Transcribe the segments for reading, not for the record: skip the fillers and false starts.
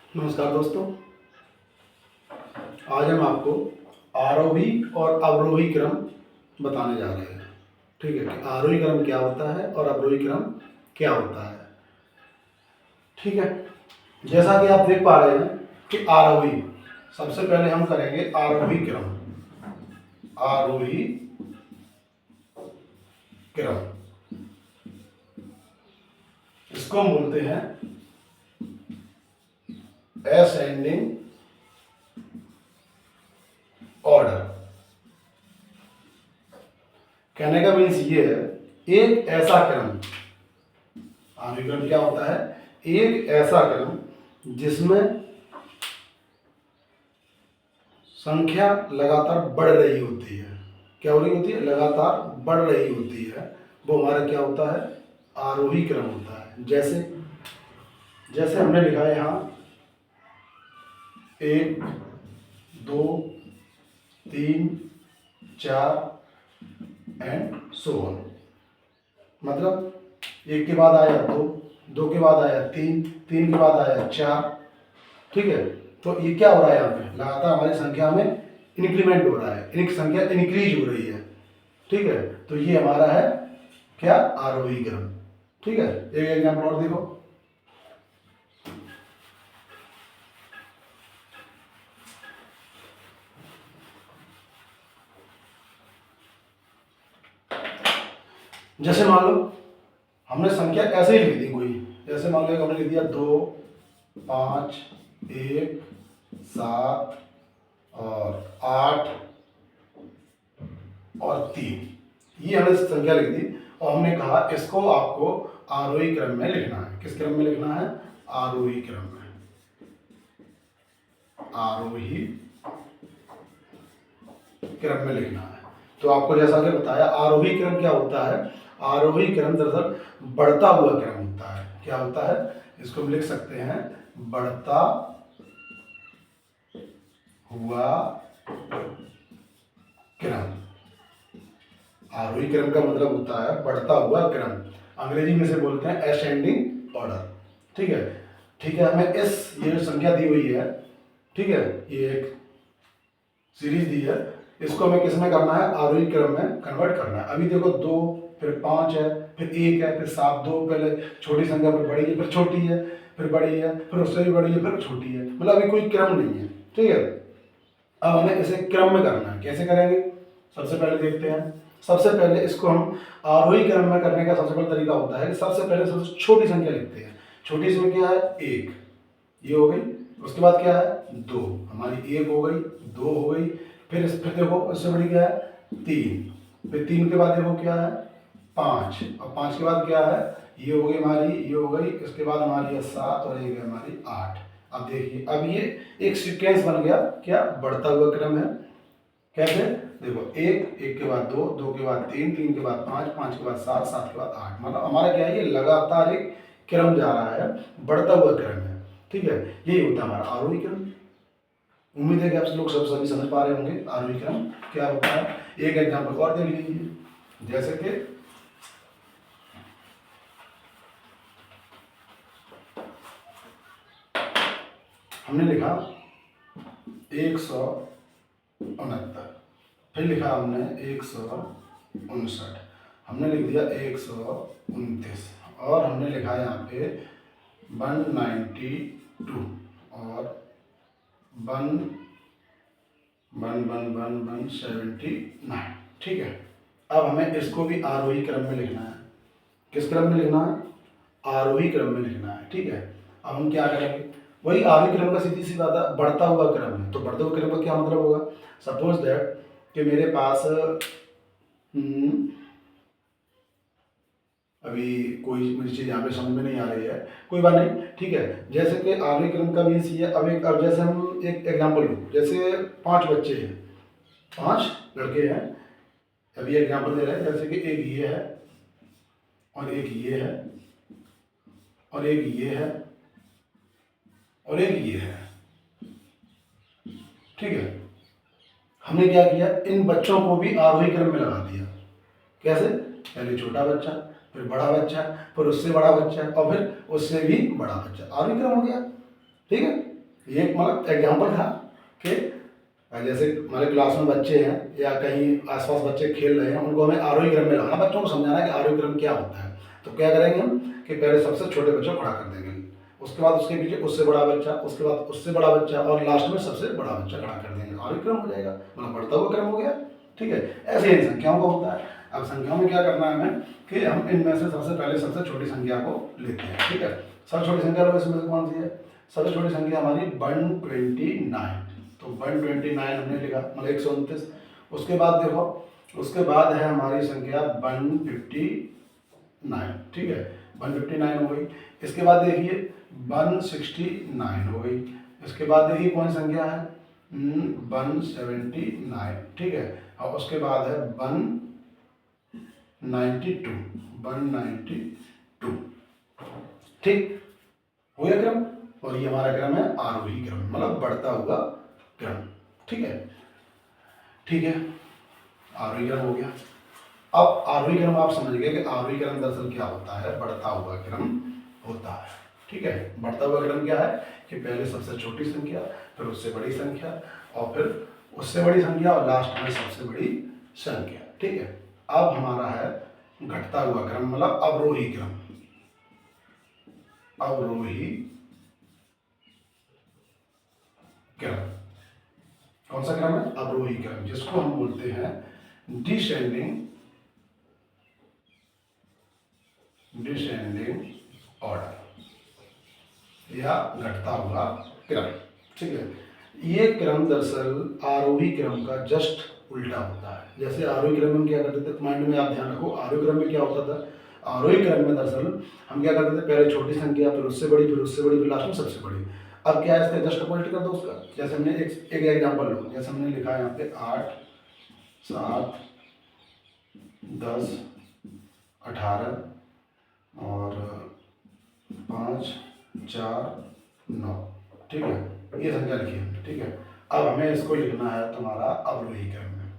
नमस्कार दोस्तों। आज हम आपको आरोही और अवरोही क्रम बताने जा रहे हैं। ठीक है कि आरोही क्रम क्या होता है और अवरोही क्रम क्या होता है। ठीक है, जैसा कि आप देख पा रहे हैं कि आरोही, सबसे पहले हम करेंगे आरोही क्रम। आरोही क्रम इसको हम बोलते हैं असेंडिंग ऑर्डर। कहने का मीन्स ये है, एक ऐसा क्रम, आरोही क्रम क्या होता है, एक ऐसा क्रम जिसमें संख्या लगातार बढ़ रही होती है। क्या हो रही होती है? लगातार बढ़ रही होती है। वो हमारा क्या होता है? आरोही क्रम होता है। जैसे जैसे हमने लिखा है यहाँ 1 2 3 4 एंड सो ऑन। मतलब 1 के बाद आया 2, 2 के बाद आया 3, 3 के बाद आया 4। ठीक है, तो ये क्या हो रहा है? यहाँ पे लगातार हमारी संख्या में इंक्रीमेंट हो रहा है, संख्या इंक्रीज हो रही है। ठीक है, तो ये हमारा है क्या? आरोही क्रम। ठीक है, एक एग्जाम्पल और देखो। जैसे मान लो हमने संख्या ऐसे ही लिख दी कोई, जैसे मान लो हमने लिख दिया 2 5 1 7 और 8 और 3, ये हमने संख्या लिख दी और हमने कहा इसको आपको आरोही क्रम में लिखना है। किस क्रम में लिखना है? आरोही क्रम में। आरोही क्रम में लिखना है। तो आपको जैसा कि बताया, आरोही क्रम क्या होता है? आरोही क्रम दरअसल बढ़ता हुआ क्रम होता है। क्या होता है? इसको हम लिख सकते हैं बढ़ता हुआ क्रम। आरोही क्रम का मतलब होता है बढ़ता हुआ क्रम। अंग्रेजी में से बोलते हैं असेंडिंग ऑर्डर। ठीक है, हमें ये जो संख्या दी हुई है, ठीक है, ये एक सीरीज दी है, इसको हमें किस में करना है? आरोही क्रम में कन्वर्ट करना है। अभी देखो 2, फिर 5 है, फिर 1 है, फिर 7, 2 पहले छोटी संख्या, फिर बड़ी है, फिर छोटी है, फिर बड़ी है, फिर उससे भी बड़ी है, फिर छोटी है। मतलब अभी कोई क्रम नहीं है। ठीक है, अब हमें इसे क्रम में करना है। कैसे करेंगे? सबसे पहले देखते हैं। सबसे पहले इसको हम आरोही क्रम में करने का सबसे पहला तरीका होता है कि सबसे पहले सबसे छोटी संख्या लिखते हैं। छोटी इसमें क्या है? 1, ये हो गई। उसके बाद क्या है? 2, हमारी 1 हो गई, 2 हो गई। फिर देखो इससे बड़ी क्या है? 3। फिर 3 के बाद देखो क्या है? 5। और 5 के बाद क्या है? ये हो गई हमारी, ये हो गई। इसके बाद हमारी है 7 और एक है हमारी 8। अब देखिए, अब ये एक सीक्वेंस बन गया। क्या? बढ़ता हुआ क्रम है। कैसे? देखो 1, 1 के बाद 2, 2 के बाद 3, 3 के बाद 5, 5 के बाद 7, 7 के बाद 8। मतलब हमारा क्या है? ये लगातार एक क्रम जा रहा है, बढ़ता हुआ क्रम है। ठीक है, यही होता है हमारा आरोही क्रम। उम्मीद है कि आप लोग सभी समझ पा रहे होंगे आरोही क्रम क्या होता है। एक एग्जाम्पल और देख लीजिए, जैसे कि हमने लिखा 169, फिर लिखा हमने 159, हमने लिख दिया 129 और हमने लिखा यहाँ पे 192 और 179। ठीक है, अब हमें इसको भी आरोही क्रम में लिखना है। किस क्रम में लिखना है? आरोही क्रम में लिखना है। ठीक है, अब हम क्या करेंगे? वही आरोही क्रम का सीधी सी बात है, बढ़ता हुआ क्रम है। तो बढ़ते हुए क्रम का क्या मतलब होगा? सपोज दैट कि मेरे पास अभी कोई मुझे चीज़ यहाँ पे समझ में नहीं आ रही है, कोई बात नहीं। ठीक है, जैसे कि आरोही क्रम का मीन्स ये, अब जैसे हम एक एग्जाम्पल लो, जैसे 5 बच्चे हैं, 5 लड़के हैं। अभी एग्जाम्पल दे रहे हैं, जैसे कि एक ये है और एक ये है और एक ये है और एक ये है। ठीक है, हमने क्या किया? इन बच्चों को भी आरोही क्रम में लगा दिया। कैसे? पहले छोटा बच्चा, फिर बड़ा बच्चा, फिर उससे बड़ा बच्चा और फिर उससे भी बड़ा बच्चा। आरोही क्रम हो गया। ठीक है, ये एक मतलब एग्जाम्पल था कि जैसे हमारे क्लास में बच्चे हैं या कहीं आसपास बच्चे खेल रहे हैं, उनको हमें आरोही क्रम में लाना, बच्चों को समझाना है कि आरोही क्रम क्या होता है। तो क्या करेंगे हम कि पहले सबसे छोटे बच्चे को खड़ा कर देंगे, उसके बाद उसके पीछे उससे बड़ा बच्चा, उसके बाद उससे बड़ा बच्चा और लास्ट में सबसे बड़ा बच्चा खड़ा कर देंगे, आरोही क्रम हो जाएगा, मतलब बढ़ता हुआ क्रम हो गया। ठीक है, ऐसे ही संख्याओं का होता है। अब संख्याओं में क्या करना है हमें कि हम इनमें से सबसे पहले सबसे छोटी संख्या को लेते हैं। ठीक है, सबसे छोटी संख्या लो, इसमें से कौन सी है? सबसे छोटी संख्या हमारी 129। तो 129 हमने लिखा, मतलब 129। उसके बाद देखो, उसके बाद है हमारी संख्या 159। ठीक है, 159 हो गई। इसके बाद देखिए 169 हो गई। इसके बाद देखिए कौन संख्या है? 179। ठीक है, और उसके बाद है 192। 192। ठीक, हो गया क्रम। और ये हमारा क्रम है आरोही क्रम, मतलब बढ़ता हुआ क्रम। ठीक है, ठीक है, आरोही क्रम हो गया। अब आरोही क्रम आप समझ गए कि आरोही क्रम दरअसल क्या होता है, बढ़ता हुआ क्रम होता है। ठीक है, बढ़ता हुआ क्रम क्या है कि पहले सबसे छोटी संख्या, फिर उससे बड़ी संख्या, और फिर उससे बड़ी संख्या, और लास्ट में सबसे बड़ी संख्या। ठीक है, अब हमारा है घटता हुआ क्रम, मतलब अवरोही क्रम। अवरोही क्रम कौन सा क्रम है? अवरोही क्रम, जिसको हम बोलते हैं डिसेंडिंग ऑर्डर या घटता हुआ क्रम। ठीक है, ये क्रम दरअसल आरोही क्रम का जस्ट उल्टा होता है। जैसे आरोही क्रम में क्या करते थे, माइंड में आप ध्यान रखो, आरोही क्रम में क्या होता था? आरोही क्रम में दरअसल हम क्या करते थे, पहले छोटी संख्या, फिर उससे बड़ी, फिर उससे बड़ी, फिर लास्ट में सबसे बड़ी। अब क्या है, इसका जस्ट अपोजिट कर दो उसका। जैसे हमने एक एग्जाम्पल लो, जैसे हमने लिखा है यहाँ पे 8, 7, 10, 18 और 5, 4, 9। ठीक है, ये संख्या लिखी है। ठीक है, अब हमें इसको लिखना है तुम्हारा अवरोही क्रम में।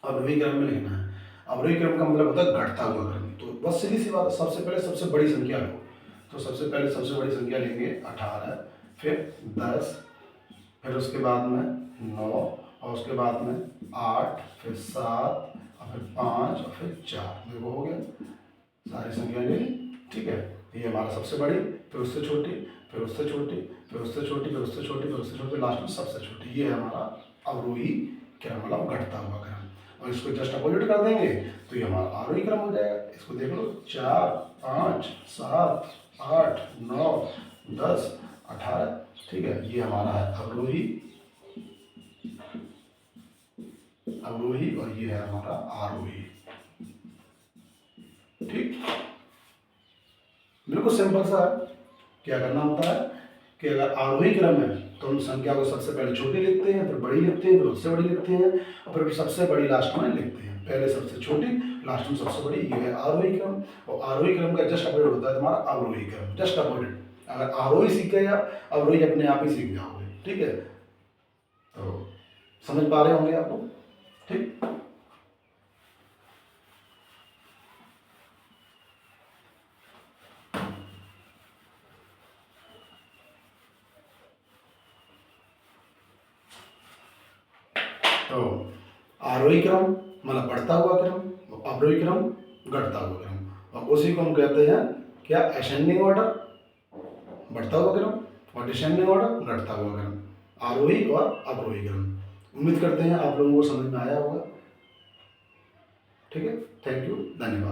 अवरोही क्रम में लिखना है। अवरोही क्रम का मतलब होता है घटता हुआ क्रम। तो बस सीधी सी बात, सबसे पहले सबसे बड़ी संख्या लो। तो सबसे पहले सबसे बड़ी संख्या लेंगे 18, फिर 10, फिर उसके बाद में 9, और उसके बाद में 8, फिर 7, और फिर 5, और फिर 4। देखो हो गया, सारी संख्या ले ली। ठीक है, ये हमारा सबसे बड़ी, फिर उससे छोटी, फिर उससे छोटी, फिर उससे छोटी, फिर उससे छोटी, फिर उससे छोटी, लास्ट में सबसे छोटी। ये है हमारा अवरोही क्रम, मतलब घटता हुआ क्रम। और इसको जस्ट अपोजिट कर देंगे तो ये हमारा आरोही क्रम हो जाएगा। इसको देख लो, 4, 5, 7, 8, 9, 10, 18। ठीक है, ये हमारा है अवरोही, अवरोही, और ये है हमारा आरोही। ठीक, बिल्कुल सिंपल सा है। क्या करना होता है कि अगर आरोही क्रम है तो हम संख्या को सबसे पहले छोटी लिखते हैं, फिर बड़ी लिखते हैं, फिर उससे बड़ी लिखते हैं, और फिर सबसे बड़ी लास्ट में लिखते हैं। पहले सबसे छोटी, लास्ट में सबसे बड़ी, ये है आरोही क्रम। और आरोही क्रम का जस्ट अपोजिट होता है तुम्हारा अवरोही क्रम, जस्ट अपोजिट। अगर आरोही सीख गए आप, अवरोही अपने आप ही सीख जाओगे। ठीक है, तो समझ पा रहे होंगे आप लोग। ठीक, तो आरोही क्रम मतलब बढ़ता हुआ क्रम, अवरोही क्रम घटता हुआ क्रम, और उसी को हम कहते हैं क्या? असेंडिंग ऑर्डर, बढ़ता हुआ क्रम, और डिसेंडिंग ऑर्डर, घटता हुआ क्रम। आरोही और अवरोही क्रम। उम्मीद करते हैं आप लोगों को समझ में आया होगा। ठीक है, थैंक यू, धन्यवाद।